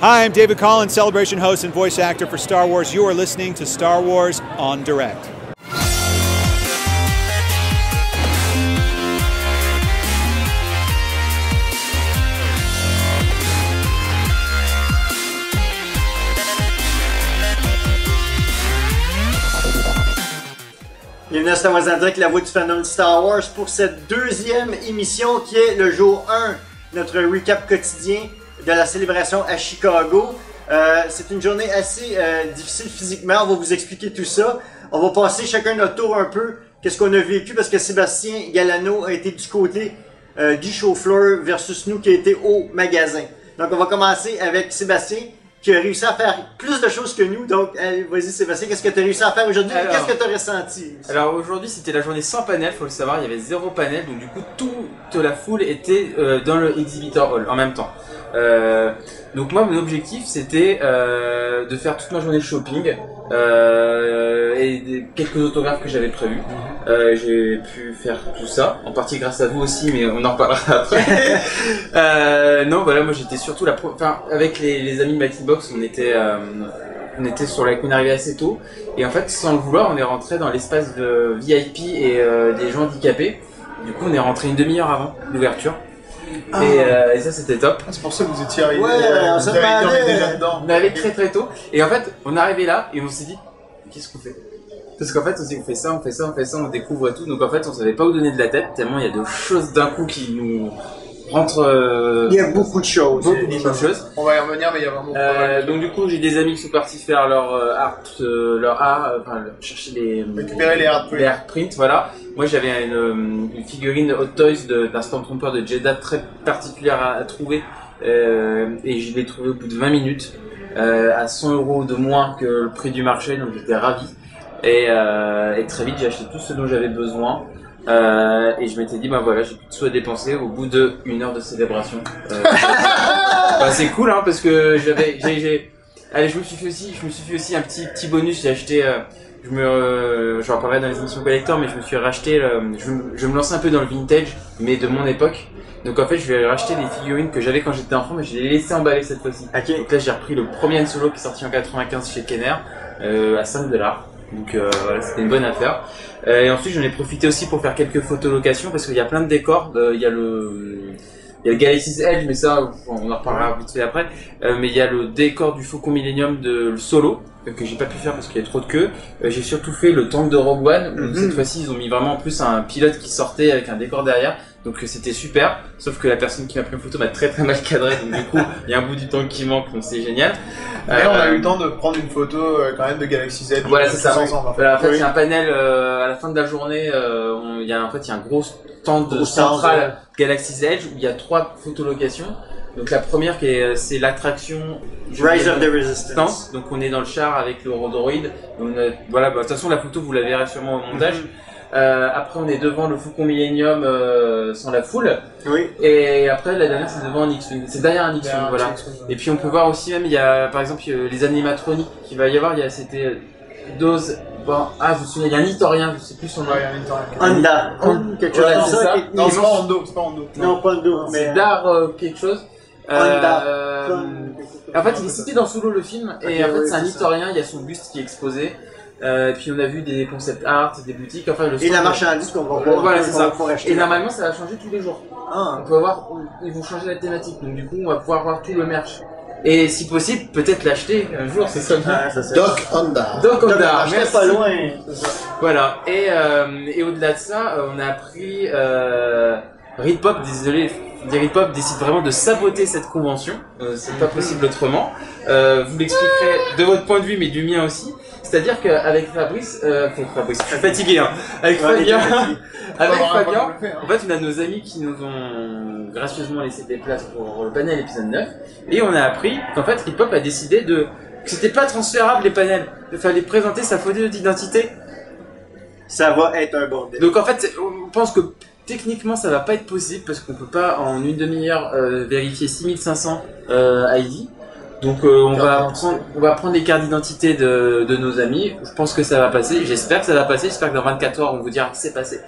Hi, I'm David Collins, Celebration host and voice actor for Star Wars. You are listening to Star Wars on Direct. Bienvenue à Star Wars en Direct, la voix du fandom de Star Wars pour cette deuxième émission qui est le jour 1, notre recap quotidien de la célébration à Chicago. C'est une journée assez difficile physiquement, on va vous expliquer tout ça. On va passer chacun notre tour un peu, qu'est-ce qu'on a vécu, parce que Sébastien Galano a été du côté du show floor versus nous qui a été au magasin. Donc on va commencer avec Sébastien qui a réussi à faire plus de choses que nous. Donc vas-y Sébastien, qu'est-ce que tu as réussi à faire aujourd'hui? Qu'est-ce que tu as ressenti? Alors aujourd'hui c'était la journée sans panel, faut le savoir, il y avait 0 panel, donc du coup toute la foule était dans le Exhibitor Hall en même temps. Donc moi mon objectif c'était de faire toute ma journée de shopping et quelques autographes que j'avais prévus. J'ai pu faire tout ça, en partie grâce à vous aussi, mais on en reparlera après. Non voilà, moi j'étais surtout avec les amis de Mighty Box, on était on est arrivé assez tôt, et en fait sans le vouloir on est rentré dans l'espace de VIP et des gens handicapés. Du coup on est rentré une demi-heure avant l'ouverture. Et ça c'était top. C'est pour ça que vous étiez arrivé. Ouais, vous avez été déjà dedans. On est arrivé très très tôt. Et en fait, on est arrivé là et on s'est dit, qu'est-ce qu'on fait? Parce qu'en fait, on s'est dit, on fait ça, on découvre et tout. Donc en fait, on savait pas où donner de la tête tellement il y a de choses d'un coup qui nous rentrent. Il y a beaucoup de choses. Beaucoup de choses. On va y revenir, mais il y a vraiment. Donc du coup, j'ai des amis qui sont partis faire leur chercher récupérer les art prints, voilà. Moi j'avais une figurine Hot Toys d'un Stormtrooper de Jeddah très particulière à trouver, et je l'ai trouvé au bout de 20 minutes à 100 € de moins que le prix du marché, donc j'étais ravi. Et très vite j'ai acheté tout ce dont j'avais besoin, et je m'étais dit bah voilà, j'ai plus de sous à dépenser au bout de 1 heure de célébration. Bah, c'est cool hein, parce que allez, je me suis fait aussi un petit bonus. J'ai acheté j'en parlerai dans les émissions collector, mais je me suis racheté, je me lançais un peu dans le vintage, mais de mon époque. Donc en fait, je vais racheter des figurines que j'avais quand j'étais enfant, mais je les ai laissées emballer cette fois-ci. Okay. Donc là, j'ai repris le premier Han Solo qui est sorti en 95 chez Kenner, à 5 $. Donc voilà, c'était une bonne affaire. Et ensuite, j'en ai profité aussi pour faire quelques photos location, parce qu'il y a plein de décors. Il y a le Galaxy's Edge, mais ça, on en reparlera vite fait après. Mais il y a le décor du Faucon Millenium de Solo, que j'ai pas pu faire parce qu'il y a trop de queue. J'ai surtout fait le tank de Rogue One, où cette fois-ci ils ont mis vraiment en plus un pilote qui sortait avec un décor derrière, donc c'était super, sauf que la personne qui m'a pris une photo m'a très très mal cadré, donc du coup il y a un bout du tank qui manque, donc c'est génial. Mais on a eu le temps de prendre une photo quand même de Galaxy's Edge. Voilà, c'est ça. Ensemble, voilà, en fait il y a un panel à la fin de la journée, il y a un gros stand de centrale Galaxy's Edge où il y a 3 photolocations. Donc la première c'est l'attraction Rise of the Resistance. Donc on est dans le char avec le Rodroid. Voilà, de toute façon la photo vous la verrez sûrement au montage. Après on est devant le Faucon Millenium sans la foule. Oui. Et après la dernière c'est devant un X-Wing. C'est derrière un X-Wing, voilà. Et puis on peut voir aussi même, il y a par exemple les animatroniques qu'il va y avoir. C'était Dose. Bon, vous vous souvenez, il y a un Itorien, je sais plus son nom. Ouais, il y a un Honda. Quelque chose voilà, comme ça. Non, c'est pas Hondo, c'est pas Hondo. Non, pas Hondo. C'est Dar quelque chose. En fait, il est cité dans Solo le film, et en fait, c'est un Itorien, il y a son buste qui est exposé. Puis on a vu des concept art, des boutiques, enfin le et la marchandise qu'on va voir. Voilà, c'est ça. Acheter. Et normalement, ça va changer tous les jours. On peut voir, ils vont changer la thématique, donc du coup, on va pouvoir voir tout le merch. Et si possible, peut-être l'acheter un jour, c'est ça. Doc Honda. Doc Honda, merci. Pas loin. Voilà. Et au-delà de ça, on a appris, Ritpop, désolé, Ritpop décide vraiment de saboter cette convention. C'est pas possible autrement. Vous l'expliquerez de votre point de vue, mais du mien aussi. C'est-à-dire qu'avec Fabrice, je suis fatigué, hein. Avec Fabien, en fait, on a nos amis qui nous ont gracieusement laissé des places pour le panel épisode 9. Et on a appris qu'en fait, Ritpop a décidé que c'était pas transférable les panels. Il fallait présenter sa photo d'identité. Ça va être un bordel. Donc en fait, on pense que techniquement ça va pas être possible parce qu'on peut pas en une demi-heure vérifier 6500 ID. Donc on va prendre les cartes d'identité de nos amis. Je pense que ça va passer. J'espère que ça va passer. J'espère que dans 24 heures on vous dira que c'est passé.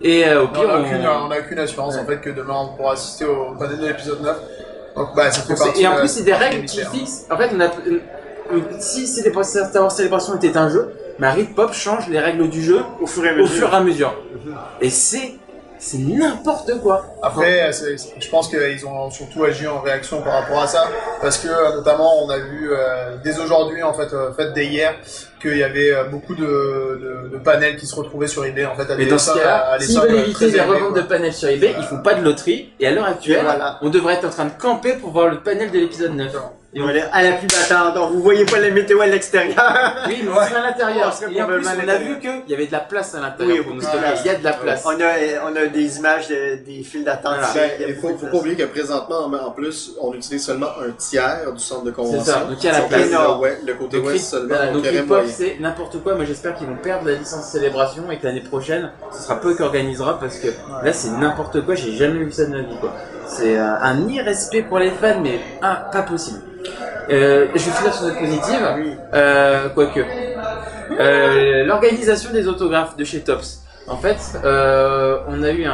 Et au pire on a qu'une assurance en fait que demain on pourra assister au panel de l'épisode 9. Donc, bah, ça fait partie. Et en plus, c'est des règles qui mystère. fixent. En fait, si Star Wars Celebration était un jeu, Marie Pop change les règles du jeu Au fur et à au mesure. fur et à mesure. Et c'est n'importe quoi. Après, je pense qu'ils ont surtout agi en réaction par rapport à ça, parce que notamment on a vu dès aujourd'hui, en fait dès hier, qu'il y avait beaucoup de panels qui se retrouvaient sur eBay en fait. Mais dans ce cas-là, s'ils veulent éviter les reventes de panels sur eBay, ils font pas de loterie. Et à l'heure actuelle, Voilà. on devrait être en train de camper pour voir le panel de l'épisode 9. Et on est à la file d'attente, donc vous voyez pas les météos à l'extérieur. Oui, mais on serait à l'intérieur. On serait Et en plus, probablement à on a l'intérieur. vu qu'il y avait de la place à l'intérieur Oui, pour nous beaucoup de stocker. place. Il y a de la place. On a des images des files d'attente. Voilà. ici. Ben, Il y a il beaucoup faut de pas place. oublier que présentement, en plus, on utilise seulement un tiers du centre de convention. C'est ça, donc il y a la Donc, place. le côté Donc, ouest seulement. voilà, donc donc il y aurait Hip-Hop, moyen. c'est n'importe quoi. Moi, j'espère qu'ils vont perdre la licence célébration et que l'année prochaine, ce sera peu qu'organisera parce que là, c'est n'importe quoi. J'ai jamais vu ça de ma vie, quoi. C'est un irrespect pour les fans, mais pas possible. Je vais finir sur une note positive, quoique. L'organisation des autographes de chez Topps. En fait, on a eu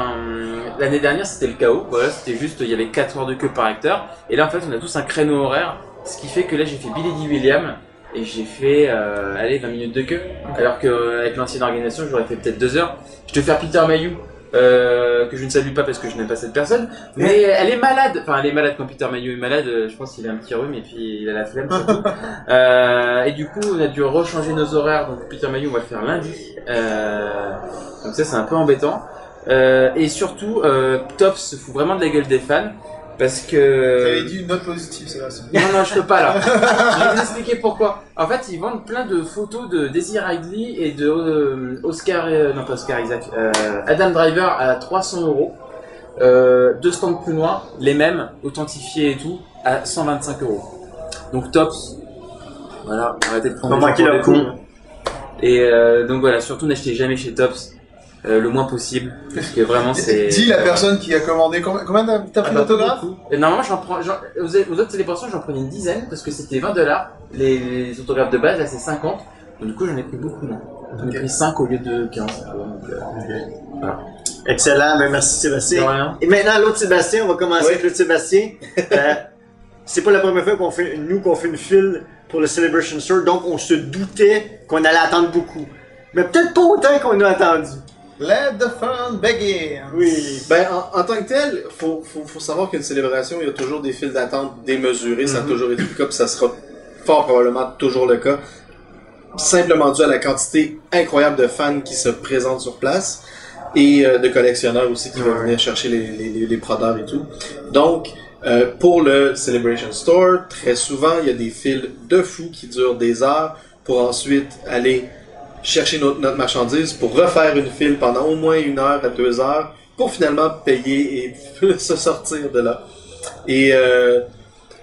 l'année dernière, c'était le chaos. Voilà, c'était juste, il y avait 4 heures de queue par acteur. Et là, en fait, on a tous un créneau horaire. Ce qui fait que là, j'ai fait Billy D. Williams. Et j'ai fait, 20 minutes de queue. Alors qu'avec l'ancienne organisation, j'aurais fait peut-être 2 heures. Je vais faire Peter Mayhew. Que je ne salue pas parce que je n'aime pas cette personne, mais elle est malade. Enfin, elle est malade quand Peter Mayhew est malade. Je pense qu'il a un petit rhume et puis il a la flemme. Surtout. Et du coup, on a dû rechanger nos horaires. Donc Peter Mayhew, on va le faire lundi. Donc ça, c'est un peu embêtant. Et surtout, Top se fout vraiment de la gueule des fans. Parce que... Tu avais dit une note positive, c'est là. Non, je peux pas là. Je vais vous expliquer pourquoi. En fait, ils vendent plein de photos de Daisy Ridley et de non pas Oscar Isaac, Adam Driver à 300 €. 2 stands plus loin, les mêmes, authentifiés et tout, à 125 €. Donc Tops, voilà, arrêtez de prendre On va des gens manquer pour des leur cons. coup. Et donc voilà, surtout n'achetez jamais chez Tops. Le moins possible, parce que vraiment c'est... Dis la personne qui a commandé, combien t'as pris d'autographes? Et normalement, aux autres célébrations, j'en prenais une dizaine, parce que c'était 20 $, les autographes de base, là c'est 50. Donc du coup, j'en ai pris beaucoup moins. J'en ai pris 5 au lieu de 15. Voilà. Excellent, ben merci Sébastien. De rien. Et maintenant, l'autre Sébastien, on va commencer avec l'autre Sébastien. C'est pas la première fois qu'on fait une file pour le Celebration Store, donc on se doutait qu'on allait attendre beaucoup. Mais peut-être pas autant qu'on a attendu. Let the fun begin! Oui. Ben, en tant que tel, faut savoir qu'une célébration, il y a toujours des files d'attente démesurées. Ça a toujours été le cas, puis ça sera fort probablement toujours le cas. Simplement dû à la quantité incroyable de fans qui se présentent sur place et de collectionneurs aussi qui vont venir chercher les prodeurs et tout. Donc, pour le Celebration Store, très souvent, il y a des files de fous qui durent des heures pour ensuite aller chercher notre marchandise pour refaire une file pendant au moins 1 heure à 2 heures pour finalement payer et se sortir de là. Et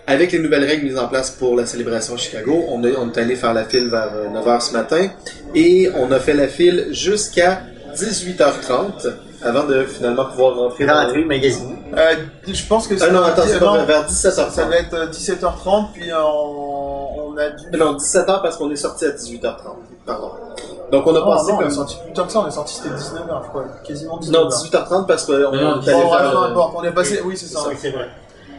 avec les nouvelles règles mises en place pour la célébration Chicago, on est allé faire la file vers 9h ce matin et on a fait la file jusqu'à 18h30 avant de finalement pouvoir rentrer magazine. Je pense que non, attends, c'est pas non, vers 17h30. ça va être 17h30, puis on a dû... Non, 17h parce qu'on est sorti à 18h30. Pardon. Donc on a passé on comme... est sorti plus tard que ça, on est sorti c'était 19h, je crois, quasiment 19h. Non, 18h30 parce qu'on est allé Non, faire... Bon, on est passé, oui c'est ça. C'est vrai.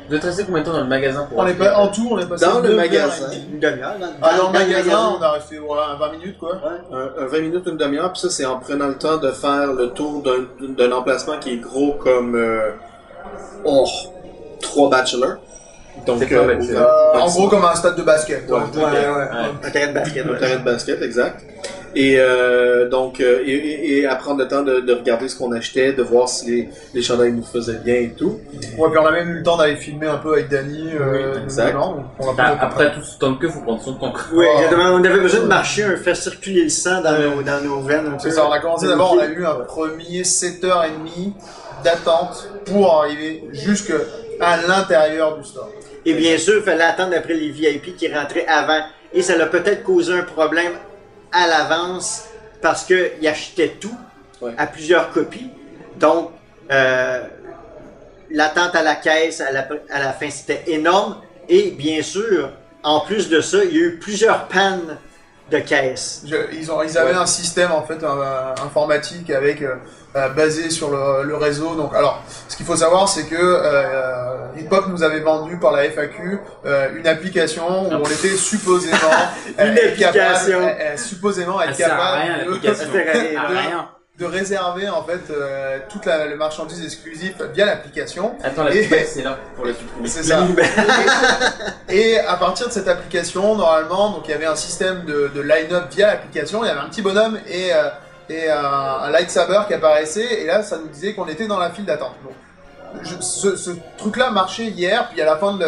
Vous êtes resté combien de temps dans le magasin pour On est pas, en tout, on est passé Dans le 9 magasin. heures et demie. Une demi-heure. Dans le magasin, on a resté 20 minutes quoi. Un 20 minutes, une demi-heure, puis ça c'est en prenant le temps de faire le tour d'un emplacement qui est gros comme 3 bachelors. Donc, C'est quoi, bachelor? En gros comme un stade de basket. Ouais, Donc, Un terrain de basket. un terrain de basket, exact. Et donc, et à prendre le temps de regarder ce qu'on achetait, de voir si les chandails nous faisaient bien et tout. Ouais, puis on a même eu le temps d'aller filmer un peu avec Danny. exact. Après tout ce temps de queue, faut prendre son temps. Oui, on avait besoin de marcher, faire circuler le sang dans nos veines. C'est ça, on a commencé d'abord, on a eu un premier 7h30 d'attente pour arriver jusque à l'intérieur du store. Et bien sûr, il fallait attendre après les VIP qui rentraient avant. Et ça l'a peut-être causé un problème à l'avance parce qu'ils achetaient tout à plusieurs copies. Donc, l'attente à la caisse à la fin, c'était énorme. Et bien sûr, en plus de ça, il y a eu plusieurs pannes de caisse. Ils avaient un système en fait informatique avec basé sur le réseau. Donc, alors, ce qu'il faut savoir, c'est que Hip-Hop nous avait vendu par la FAQ une application où on était supposément supposément être capable de réserver en fait toute la marchandise exclusive via l'application. Attends, l'application c'est là pour le supprimer. C'est ça. Et à partir de cette application, normalement, donc il y avait un système de line-up via l'application. Il y avait un petit bonhomme et un lightsaber qui apparaissait, et là ça nous disait qu'on était dans la file d'attente. Donc, ce truc-là marchait hier, puis à la fin de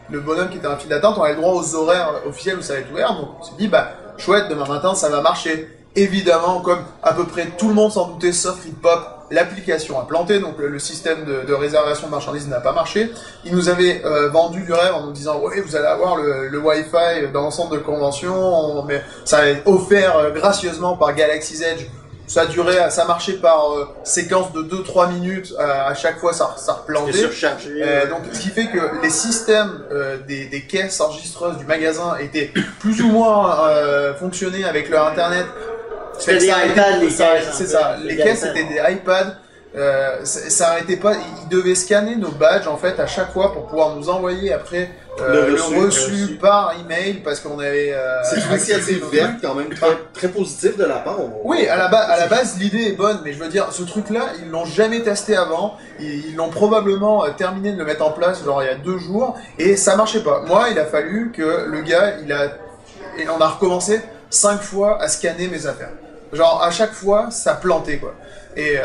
le bonhomme qui était dans la file d'attente, on avait le droit aux horaires officiels où ça allait être ouvert, donc on s'est dit bah chouette, demain matin ça va marcher. Évidemment, comme à peu près tout le monde s'en doutait, sauf Hip-Hop, l'application a planté, donc le système de réservation de marchandises n'a pas marché. Ils nous avaient vendu du rêve en nous disant ouais, vous allez avoir le Wi-Fi dans l'ensemble de convention, mais ça va être offert gracieusement par Galaxy's Edge. Ça durait, ça marchait par séquence de 2-3 minutes, à chaque fois ça replantait. Surchargé. Donc ce qui fait que les systèmes des caisses enregistreuses du magasin étaient plus ou moins fonctionnés avec leur internet. C'était des iPads, les caisses. C'est ça, les caisses étaient des iPads. Ça arrêtait pas, ils devaient scanner nos badges en fait à chaque fois pour pouvoir nous envoyer après le reçu par email parce qu'on avait c'est une initiative verte quand même très positif de la part. Oui, à la base l'idée est bonne, mais je veux dire ce truc là ils l'ont jamais testé avant, ils l'ont probablement terminé de le mettre en place genre il y a 2 jours et ça marchait pas. Moi il a fallu que le gars et on a recommencé 5 fois à scanner mes affaires. Genre à chaque fois ça plantait quoi. Et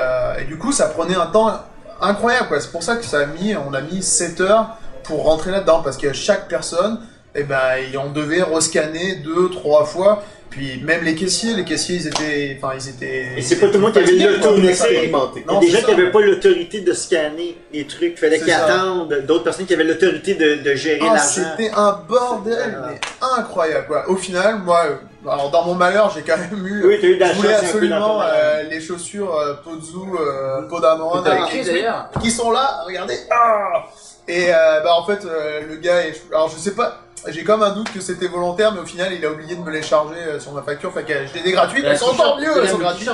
du coup, ça prenait un temps incroyable, quoi. C'est pour ça que on a mis 7 heures pour rentrer là-dedans, parce que chaque personne, on devait rescanner 2-3 fois. Puis même les caissiers, ils étaient. Et c'est pas tout le monde qui avait l'autorité. Non, des gens qui n'avaient pas l'autorité de scanner les trucs. Il fallait qu'ils attendent d'autres personnes qui avaient l'autorité de gérer l'argent. C'était un bordel, mais incroyable, quoi. Au final, moi, alors dans mon malheur, j'ai quand même eu. Oui, t'as eu de la chance. Je voulais absolument les chaussures Pozu, Podamon, qui sont là, regardez. Et en fait, le gars, alors je sais pas. J'ai comme un doute que c'était volontaire, mais au final, il a oublié de me les charger sur ma facture. Fait que je l'ai des gratuites, elles sont encore mieux, elles sont gratuites.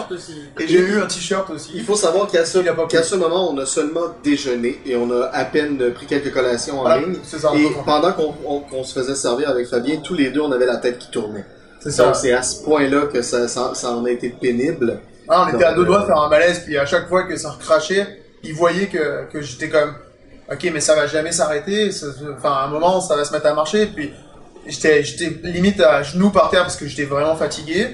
Et j'ai eu un t-shirt aussi. Il faut savoir qu'à ce moment, on a seulement déjeuné et on a à peine pris quelques collations en ligne. C'est ça, et pendant qu'on se faisait servir avec Fabien, tous les deux, on avait la tête qui tournait. C'est ça. Donc c'est à ce point-là que ça en a été pénible. On était à 2 doigts de faire un malaise, puis à chaque fois que ça recrachait, il voyait que j'étais comme... Ok, mais ça va jamais s'arrêter. Enfin, à un moment, ça va se mettre à marcher. Puis, j'étais limite à genoux par terre parce que j'étais vraiment fatigué.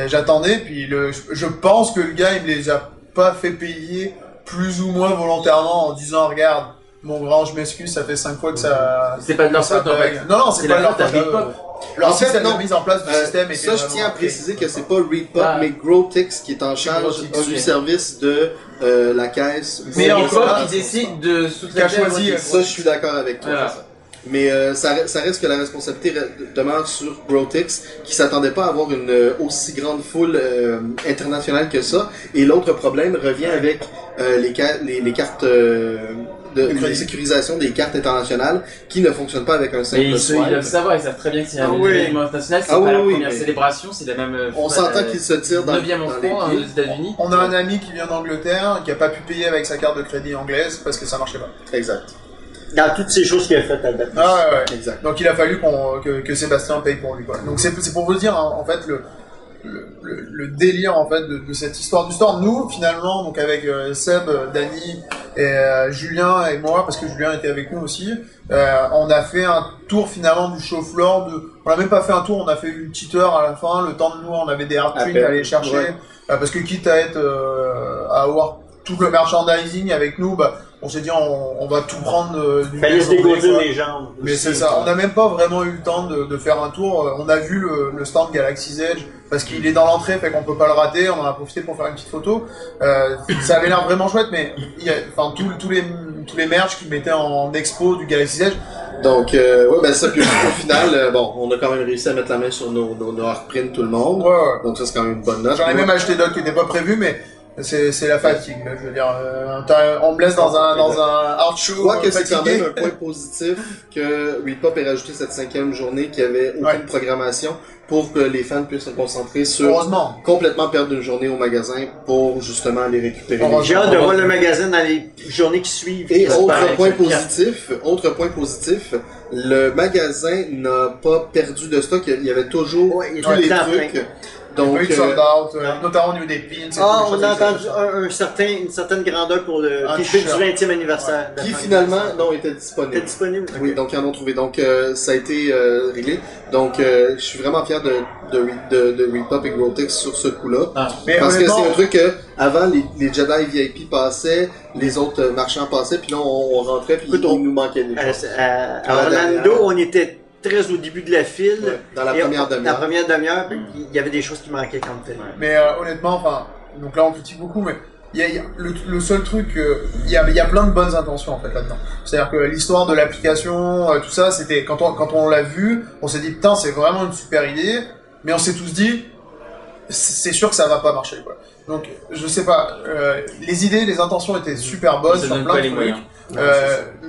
J'attendais. Puis, je pense que le gars, il me les a pas fait payer plus ou moins volontairement en disant, regarde, mon grand, je m'excuse, ça fait 5 fois que ça. C'est pas de leur faute, en fait. Non, c'est pas de leur faute. En fait, la mise en place du système était ça, je tiens à préciser que c'est pas Readpop, mais Growtix qui est en charge du service de la caisse. Mais encore, qui décide de sous-traiter. Ça, je suis d'accord avec toi. Voilà. Mais ça reste que la responsabilité demeure sur Growtix, qui s'attendait pas à avoir une aussi grande foule internationale que ça. Et l'autre problème revient avec les cartes de sécurisation des cartes internationales qui ne fonctionnent pas avec un simple swipe. Ils doivent savoir, ils savent très bien que c'est un événement international, c'est pas la première célébration, c'est la même... On s'entend qu'ils se tirent dans les pieds. aux États-Unis. On a un ami qui vient d'Angleterre, qui a pas pu payer avec sa carte de crédit anglaise parce que ça marchait pas. Exact. Dans toutes ces choses qu'il a faites à date. Ouais. Exact. Donc il a fallu que Sébastien paye pour lui, quoi. Donc c'est pour vous dire, hein, en fait, le délire en fait de cette histoire du store. Nous finalement donc avec Seb, Dany et Julien et moi, parce que Julien était avec nous aussi, on a fait un tour finalement du show floor. On a même pas fait un tour, on a fait une petite heure à la fin. Le temps de nous, on avait des hard drinks à aller chercher, parce que quitte à être à avoir tout le merchandising avec nous, on s'est dit on va tout prendre du fallait se dégourdir les jambes. Mais c'est ça, on n'a même pas vraiment eu le temps de faire un tour. On a vu le stand Galaxy's Edge parce qu'il est dans l'entrée, fait qu'on peut pas le rater. On en a profité pour faire une petite photo. Ça avait l'air vraiment chouette, mais tous les merch qu'ils mettaient en expo du Galaxy's Edge. Donc ça puis au final on a quand même réussi à mettre la main sur nos hard print tout le monde. Ouais. Donc ça c'est quand même une bonne note. J'en ai même acheté d'autres qui n'étaient pas prévus, mais c'est la fatigue, là, je veux dire. On me laisse dans un hard show. Je crois que c'est quand fatigué. même un point positif que Repop ait rajouté cette 5e journée qui avait aucune programmation pour que les fans puissent se concentrer sur Heureusement. complètement perdre une journée au magasin pour justement aller récupérer les J'ai hâte de voir le magazine dans les journées qui suivent. Et J'espère. autre point positif, le magasin n'a pas perdu de stock, il y avait toujours Ouais, il tous était les tout le temps trucs. plein. Donc, Oui, sold out, notamment au niveau des pins. On a entendu une certaine grandeur pour le Un t-shirt du t-shirt. 20e anniversaire. qui finalement, non, était C'était disponible. disponible? Oui, donc ils en ont trouvé. Donc ça a été réglé. Donc je suis vraiment fier de Repop et Growtex sur ce coup-là. Mais Parce que honnêtement, c'est un truc que avant les Jedi VIP passaient, les autres marchands passaient, puis là on rentrait puis Écoute, il nous manquait des choses. À À la Orlando, dernière. on était très au début de la file. Ouais, dans la Et première La demi-heure. première demi-heure, il y avait des choses qui manquaient quand même. Mais honnêtement, enfin, donc là on critique beaucoup, mais il y a le seul truc, il y a plein de bonnes intentions en fait là-dedans. C'est-à-dire que l'histoire de l'application, tout ça, c'était quand on l'a vu, on s'est dit putain c'est vraiment une super idée, mais on s'est tous dit c'est sûr que ça va pas marcher quoi. Donc je sais pas, les idées, les intentions étaient super bonnes Ça sur donne plein pas de les trucs. moyens.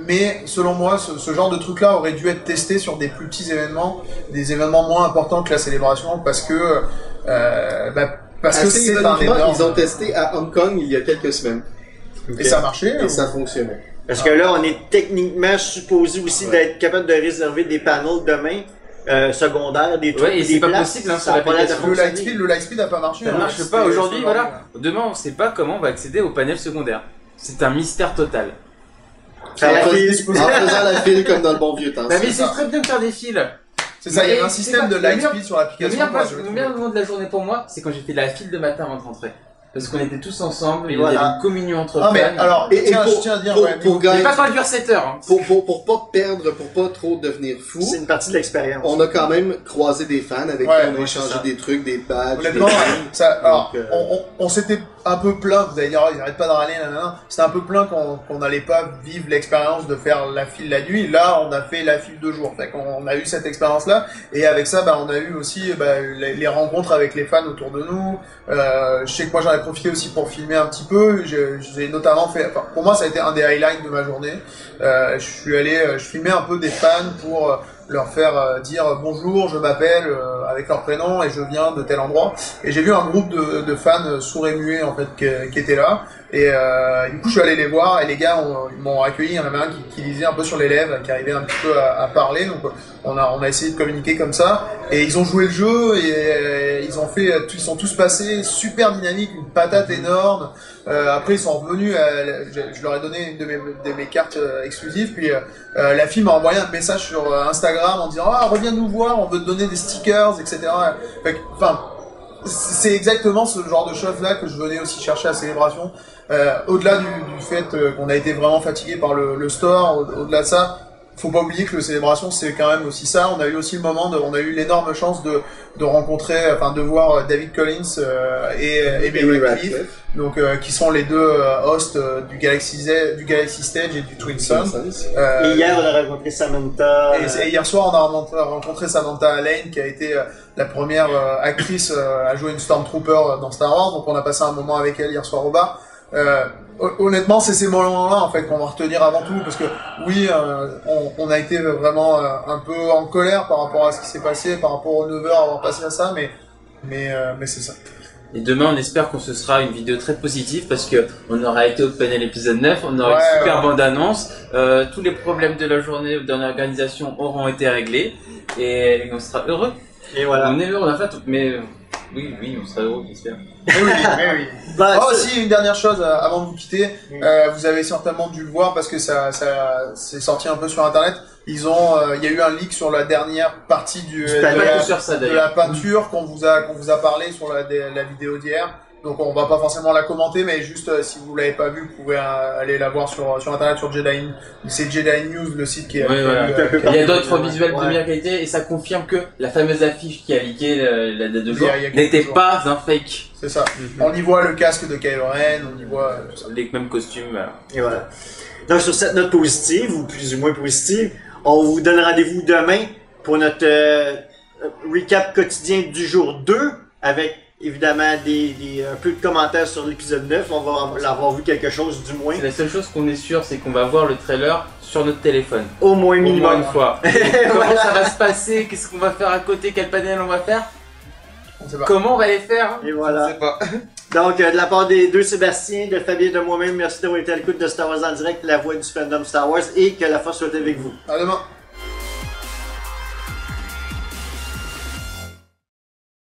Mais selon moi, ce genre de truc-là aurait dû être testé sur des plus petits événements, des événements moins importants que la célébration, parce que Assez c'est un ironiquement, énorme. ils ont testé à Hong Kong il y a quelques semaines. Et ça a marché. Et ça fonctionnait. Parce que là, on est techniquement supposé aussi d'être capable de réserver des panels demain, secondaires, des trucs, Ouais, et c'est des pas places. possible, hein, Ça sur a pas l'air de l'application. fonctionner. Le Lightspeed a pas marché. Ça hein. marche C'était pas aujourd'hui, ce voilà. genre Demain, on sait pas comment on va accéder au panel secondaire. C'est un mystère total. Ça a En été- faisant la file comme dans le bon vieux temps. Bah, mais c'est c'est ça. très bien de faire des fils. C'est ça, il y avait un Mais système c'est de pas- Lightspeed sur Le l'application. meilleur, moi, je le le meilleur trouvais. moment de la journée pour moi, c'est quand j'ai fait la file de matin avant de rentrer. Parce qu'on était tous ensemble et il y Voilà. avait une communion entre Ah mais fans. alors, Et tiens, pour- je tiens à dire, pour- ouais, pour Mais gagner- pas traduire 7 heures. Hein. pour pas perdre, pour pas trop devenir fou, C'est une partie de l'expérience. on a quand même croisé des fans avec Ouais, qui on a ouais, échangé c'est ça. des trucs, des badges. honnêtement, des- ça, alors, Donc, on s'était un peu plaint, vous allez dire, oh, ils arrêtent pas de râler, nanana. C'était un peu plaint qu'on n'allait pas vivre l'expérience de faire la file la nuit. Là, on a fait la file de jour. Fait qu'on a eu cette expérience-là. Et avec ça, on a eu aussi les rencontres avec les fans autour de nous. Je sais que moi, j'en ai profité aussi pour filmer un petit peu. J'ai notamment fait, enfin, pour moi, ça a été un des highlights de ma journée. Je filmais un peu des fans pour leur faire dire bonjour, je m'appelle avec leur prénom et je viens de tel endroit. Et j'ai vu un groupe de fans sourds et muets en fait qui étaient là. Et du coup, je suis allé les voir et les gars ils m'ont accueilli. Il y en avait un qui lisait un peu sur les lèvres, qui arrivait un petit peu à parler. Donc, on a essayé de communiquer comme ça. Et ils ont joué le jeu et ils sont tous passés super dynamiques, une patate énorme. Après, ils sont revenus. Je leur ai donné une de mes cartes exclusives. Puis la fille m'a envoyé un message sur Instagram en disant reviens nous voir, on veut te donner des stickers, etc. Fait que, enfin, c'est exactement ce genre de choses là que je venais aussi chercher à Célébration. Au-delà du fait qu'on a été vraiment fatigué par le store, au-delà de ça, faut pas oublier que le Célébration c'est quand même aussi ça. On a eu aussi le moment on a eu l'énorme chance de rencontrer, enfin de voir David Collins et Barry Radcliffe, donc qui sont les deux hosts du Galaxy Stage et du Twin Sun. Et hier, on a rencontré Samantha. Et hier soir, on a rencontré Samantha Lane, qui a été la première actrice à jouer une Stormtrooper dans Star Wars. Donc on a passé un moment avec elle hier soir au bar. Honnêtement, c'est ces moments-là en fait qu'on va retenir avant tout, parce que oui, on a été vraiment un peu en colère par rapport à ce qui s'est passé, par rapport aux 9 heures avoir passé à ça, mais c'est ça. Et demain, on espère qu'on se sera une vidéo très positive parce que on aura été au panel épisode 9, on aura une super bande-annonce, tous les problèmes de la journée dans l'organisation auront été réglés et on sera heureux. Et voilà. On est heureux, on a fait tout, mais oui, on sera heureux, j'espère. Oui. Bah, Oh, ça- aussi une dernière chose avant de vous quitter, vous avez certainement dû le voir parce que ça c'est sorti un peu sur internet. Il y a eu un leak sur la dernière partie Pas que sur ça de la d'ailleurs. peinture qu'on vous a parlé sur la vidéo d'hier. Donc on va pas forcément la commenter, mais juste si vous l'avez pas vue, vous pouvez aller la voir sur internet sur Jedi. C'est Jedi News, le site qui est. Ouais, voilà. qui Il y a d'autres visuels de Ouais. meilleure qualité et ça confirme que la fameuse affiche qui a leaké la date de jour Il y a quelques n'était jours. pas un fake. C'est ça. On y voit le casque de Kylo Ren, on y voit tout ça. Les mêmes costumes. Voilà. Et voilà. Donc, sur cette note positive, ou plus ou moins positive, on vous donne rendez-vous demain pour notre recap quotidien du jour 2 avec évidemment un peu de commentaires sur l'épisode 9. On va l'avoir vu quelque chose du moins. C'est la seule chose qu'on est sûr, c'est qu'on va voir le trailer sur notre téléphone. Au moins Au minimum. moins une fois. Comment ça va se passer? Qu'est-ce qu'on va faire à côté? Quel panel on va faire? On sait pas. Comment on va les faire? Et voilà. Je sais pas. Donc, de la part des deux Sébastien, de Fabien et de moi-même, merci d'avoir été à l'écoute de Star Wars en direct, la voix du fandom Star Wars, et que la force soit avec vous. À demain.